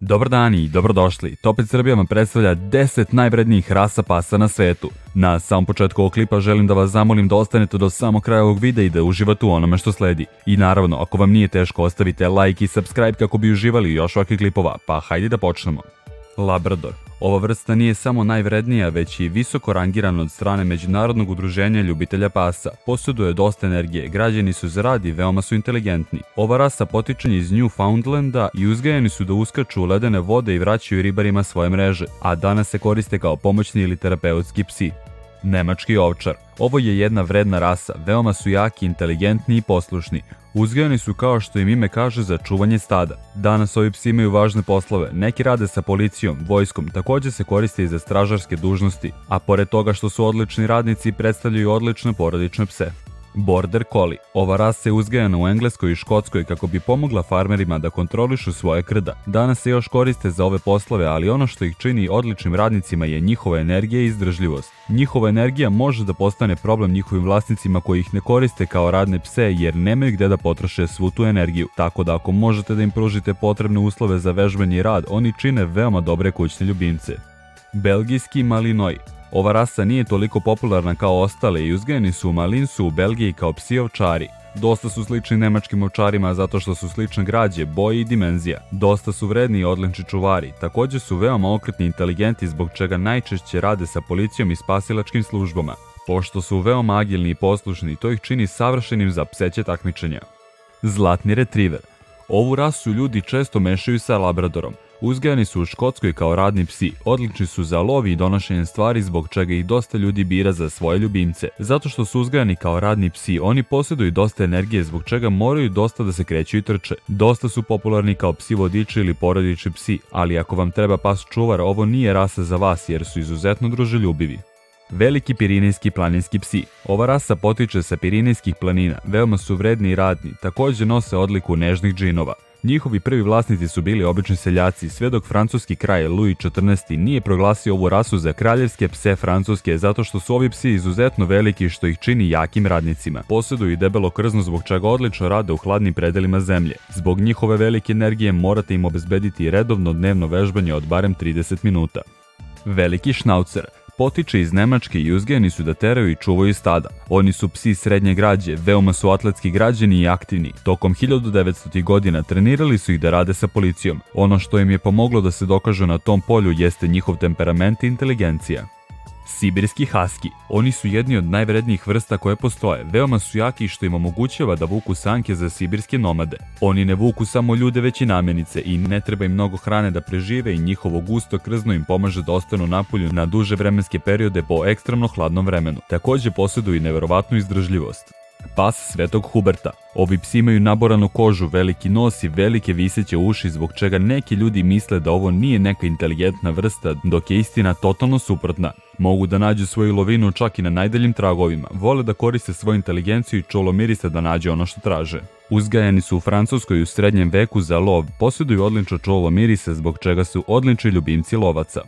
Dobar dan i dobrodošli. Topet Srbija vam predstavlja 10 najvrednijih rasa pasa na svetu. Na samom početku ovog klipa želim da vas zamolim da ostanete do samog kraja ovog videa i da uživate u onome što sledi. I naravno, ako vam nije teško, ostavite like i subscribe kako bi uživali još ovakvih klipova, pa hajde da počnemo. Labrador. Ova vrsta nije samo najvrednija, već i visoko rangirana od strane Međunarodnog udruženja ljubitelja pasa. Posjeduje dosta energije, građeni su za rad i veoma su inteligentni. Ova rasa potiče iz Newfoundlanda i uzgajani su da uskaču u ledene vode i vraćaju ribarima svoje mreže, a danas se koriste kao pomoćni ili terapeutski psi. Nemački ovčar. Ovo je jedna vredna rasa, veoma su jaki, inteligentni i poslušni. Uzgajani su, kao što im ime kaže, za čuvanje stada. Danas ovi psi imaju važne poslove, neki rade sa policijom, vojskom, također se koriste i za stražarske dužnosti, a pored toga što su odlični radnici, predstavljaju odlične porodične pse. Border Collie. Ova rasa je uzgajana u Engleskoj i Škotskoj kako bi pomogla farmerima da kontrolišu svoje krda. Danas se još koriste za ove poslove, ali ono što ih čini odličnim radnicima je njihova energija i izdržljivost. Njihova energija može da postane problem njihovim vlasnicima koji ih ne koriste kao radne pse jer nemaju gde da potroše svu tu energiju. Tako da ako možete da im pružite potrebne uslove za vežbanje i rad, oni čine veoma dobre kućne ljubimce. Belgijski Malinois. Ova rasa nije toliko popularna kao ostale i uzgajani su u Malinsu u Belgiji kao psi ovčari. Dosta su slični nemačkim ovčarima zato što su slične građe, boje i dimenzija. Dosta su vredni i odlični čuvari, također su veoma okretni i inteligentni zbog čega najčešće rade sa policijom i spasilačkim službama. Pošto su veoma agilni i poslušni, to ih čini savršenim za pseće takmičenja. Zlatni retriver. Ovu rasu ljudi često mešaju sa labradorom. Uzgajani su u Škotskoj kao radni psi, odlični su za lov i donošenje stvari zbog čega ih dosta ljudi bira za svoje ljubimce. Zato što su uzgajani kao radni psi, oni posjeduju dosta energije zbog čega moraju dosta da se kreću i trče. Dosta su popularni kao psi vodiči ili porodični psi, ali ako vam treba pas čuvar, ovo nije rasa za vas jer su izuzetno druželjubivi. Veliki pirinejski planinski psi. Ova rasa potiče sa Pirinejskih planina, veoma su vredni i radni, također nose odliku nežnih džinova. Njihovi prvi vlasnici su bili obični seljaci, sve dok francuski kralj Louis XIV nije proglasio ovu rasu za kraljevske pse Francuske zato što su ovi psi izuzetno veliki što ih čini jakim radnicima. Posjeduju i debelo krzno zbog čega odlično rade u hladnim predelima zemlje. Zbog njihove velike energije morate im obezbediti redovno dnevno vežbanje od barem 30 minuta. Veliki šnaucer. Potiče iz Nemačke i uzgajani su da teraju i čuvaju stada. Oni su psi srednje građe, veoma su atletski građeni i aktivni. Tokom 1900. godina trenirali su ih da rade sa policijom. Ono što im je pomoglo da se dokažu na tom polju jeste njihov temperament i inteligencija. Sibirski haski. Oni su jedni od najvrednijih vrsta koje postoje. Veoma su jaki što im omogućava da vuku sanke za sibirske nomade. Oni ne vuku samo ljude već i namirnice i ne treba im mnogo hrane da prežive i njihovo gusto krzno im pomaže da ostanu napolju na duže vremenske periode po ekstremno hladnom vremenu. Također posjeduju i neverovatnu izdržljivost. Pas Svetog Huberta. Ovi psi imaju naboranu kožu, veliki nos i velike viseće uši zbog čega neki ljudi misle da ovo nije neka inteligentna vrsta, dok je istina totalno suprotna. Mogu da nađu svoju lovinu čak i na najdaljim tragovima, vole da koriste svoju inteligenciju i čulo mirisa da nađe ono što traže. Uzgajani su u Francuskoj u srednjem veku za lov, posjeduju odlično čulo mirisa zbog čega su odlični ljubimci lovaca.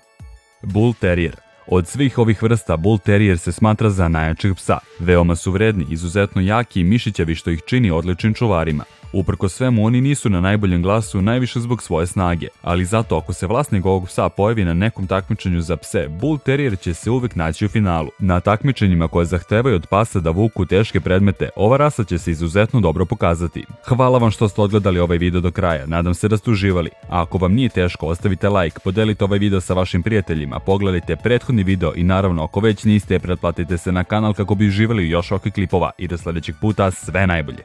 Bull Terrier. Od svih ovih vrsta Bull Terrier se smatra za najjačeg psa. Veoma su vredni, izuzetno jaki i mišićavi što ih čini odličnim čuvarima. Uprko svemu oni nisu na najboljem glasu najviše zbog svoje snage, ali zato ako se vlasnik ovog psa pojavi na nekom takmičenju za pse, Bull Terrier će se uvek naći u finalu. Na takmičenjima koje zahtevaju od pasa da vuku teške predmete, ova rasa će se izuzetno dobro pokazati. Hvala vam što ste odgledali ovaj video do kraja, nadam se da ste uživali. A ako vam nije teško, ostavite like, podelite ovaj video sa vašim prijateljima, pogledajte prethodni video i naravno ako već niste, pretplatite se na kanal kako bi uživali još ovakvih klipova i do sljedećeg puta sve najbolje.